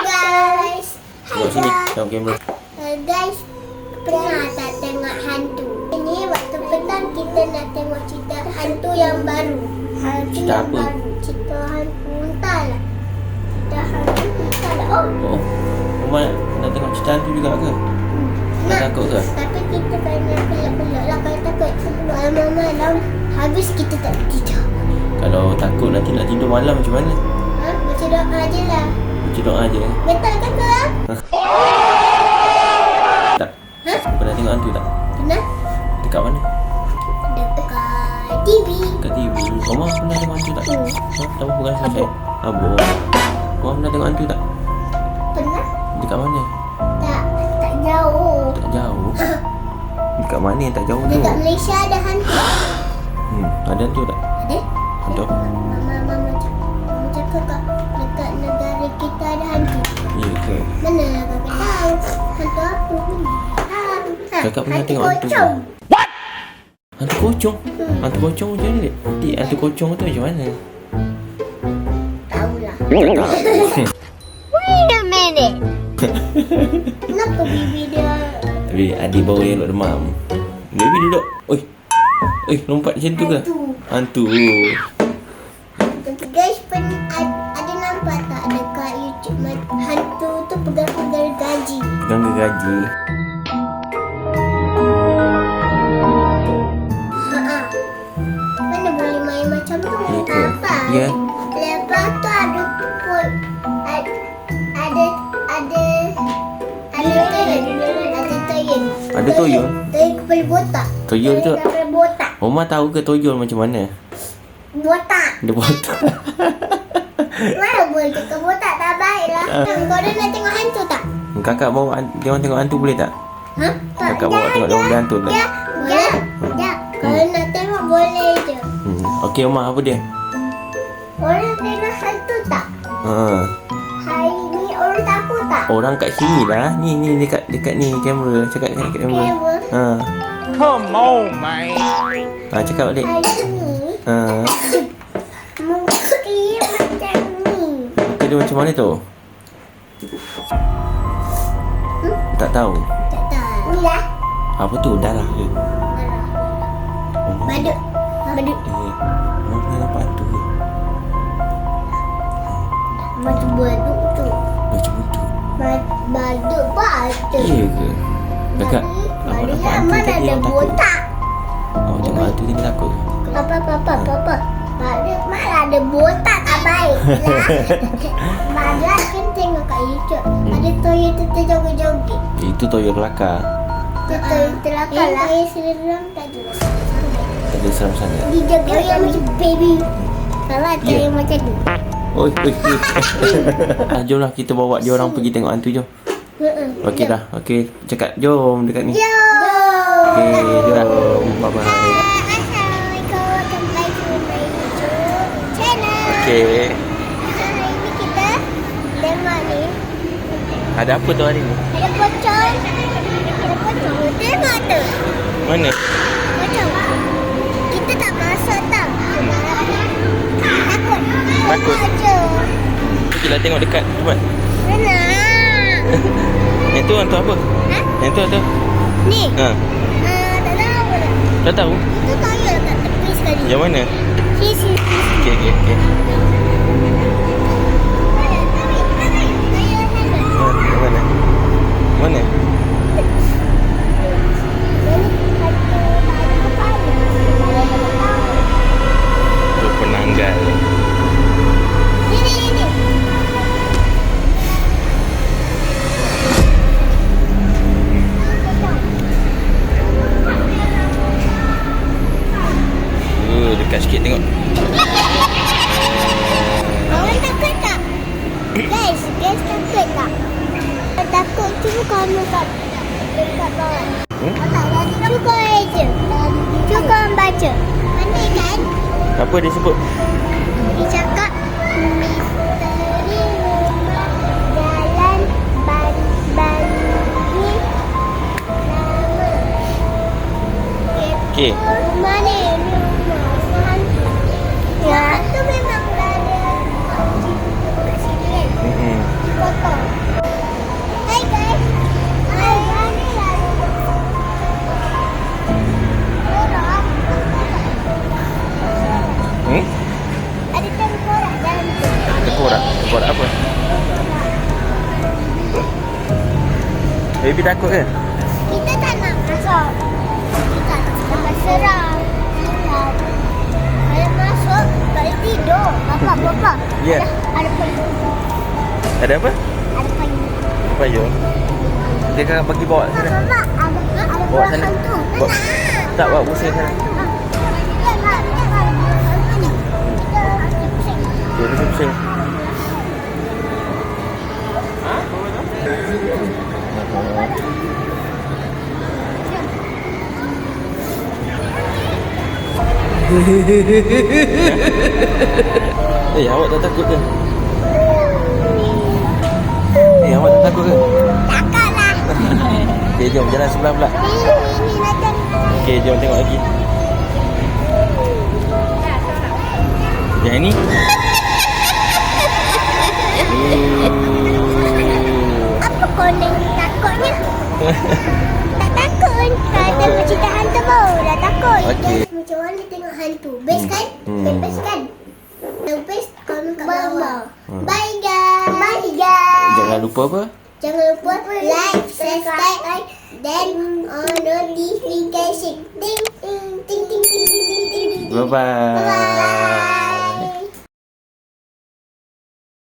guys. Tengok sini, tengok kamera. Guys, pernah tak tengok hantu? Ini waktu petang kita nak tengok cerita hantu yang baru. Hantu Cerita yang apa? baru. Cerita hantu entahlah. Cerita hantu entahlah. Oh, Oh, Mak nak tengok cerita hantu juga ke? Tak takut ke? tapi kita kena pelak-pelak lah. Kalau takut sebelum malam habis kita tak tidur. Kalau takut nanti nak tidur malam macam mana? Baca doa je lah. Baca doa je. Betul kan korang? Tak. Pernah tengok hantu tak? Pernah? Dekat mana? Dekat TV. Dekat TV. Omah pernah tengok hantu tak? Tak apa bukan selesai. Abang. Omah pernah tengok hantu tak? Pernah? Dekat mana? Tak jauh. Tak jauh. Dekat mana yang tak jauh tu? Dekat Malaysia ada hantu. Ada hantu tak? Ada? Hantu apa? Mama cakap dekat negara kita ada hantu. Ya ke? Mana kakak tahu? Hantu apa? Kakak pernah tengok hantu ke? pocong. Hantu pocong? Hantu pocong macam mana? Nanti hantu pocong tu macam mana? Tahulah. Tak. Wait a minute. Kenapa bibi dia? Tapi adik baru elok demam. Baby duduk. Oi. Oi, lompat macam tu ke? Hantu. Guys, ada nampak tak dekat YouTube hantu tu pegang-pegang gaji? Pegang gaji. Mana boleh main macam tu? Ya ke? Apa? Ya. Lepas tu ada toyol. Ada toyol? Toyol kepala botak. Toyol tu? Kepala botak. Omah tahu ke toyol macam mana? Botak. Dia botak. Mana boleh cakap botak tak baik lah. Kau dah nak tengok hantu tak? Kakak bawa dia orang tengok hantu boleh tak? Ha? Kakak bawa tengok dia orang hantu tak? Ya. Kalau nak tengok boleh je. Okey Omah, apa dia? Orang tengok hantu tak? Hari ni orang takut tak? Orang kat sini lah. Ni dekat ni kamera. Cakap dekat kamera. Kamera? Come on, man. Cakap balik. Hari ni mungkin macam ni. Muka dia macam mana tu? Tak tahu. Tak tahu. Ni lah. Apa tu? Darah ke? Omah. Badut. Badut. Omah pernah nampak hantu ke? Macam badut tu. Macam hantu. Badut badut. Ya ke? Kakak, awak nampak hantu Mana tadi ada yang takut? botak? Awak tengok hantu tadi takut ke? Papa. Badut malah ada botak tak baik lah. Badut kan tengok kat YouTube. Ada toyol tu terjoget-joget. Itu toyol kelakar. Toyol terlakar lah. Toyol seram tak juga. Tak ada seram sangat. Dia joget macam baby. Salah Ya. toyol macam tu. Oi. Jomlah kita bawa dia orang pergi tengok hantu jom. Okey dah. Okey, cakap jom dekat ni. Okey, jom. Bye bye. Assalamualaikum. Welcome back to my YouTube channel. Okey. Hari ni kita tengok ni. Ada apa tu hari ni? Ada pocong. Tengok tu. Mana? Pocong. Kita tak masuk tau. Takut. Takut. Tengok je. Pergilah tengok dekat. Cepat. Mana? Yang tu hantu apa? Ha? Yang tu hantu. Ni? Ha. Tak tahu lah. Tak tahu. Itu toyol kat tepi sekali. Yang mana? Sisi. Okey. Mana? Tu penanggal. Ini. Dekat sikit tengok. Orang takut tak? Guys takut tak? Takut cuba kamu kat bawah. Cuba je. Cuba baca. Pandai kan? Apa dia sebut? Dia cakap misteri rumah jalan bagi nama. Okey. Rumah ni rumah hantu. Ya, tu memang dah ada Buat apa? Baby takut ke? Kita tak nak masuk. Kita tak nak seram. Kalau masuk, tak boleh tidur. Bapak. Ya. Ada payung. Ada apa? Ada payung. Payung. Dia akan bagi bawa sana. Mama, ada Bawa buah sana. hantu. Bawa. Tak bawa pusing sana. Dia pusing-pusing. Awak tak takut ke? Awak tak takut ke? Takkanlah. Okey, jom jalan sebelah pula. Ini macam Okey, jom tengok lagi. Yang ini. apa konek takutnya? Tak takut. Ada cerita hantu baru dah takut. Okey. Macam mana tengok hantu? Best kan? Best kan? Yang best komen kat bawah. Bye guys. Bye guys. Jangan lupa apa? Jangan lupa like, subscribe dan on notification. Ting ting ting ting ting ting ting. Bye-bye. Bye.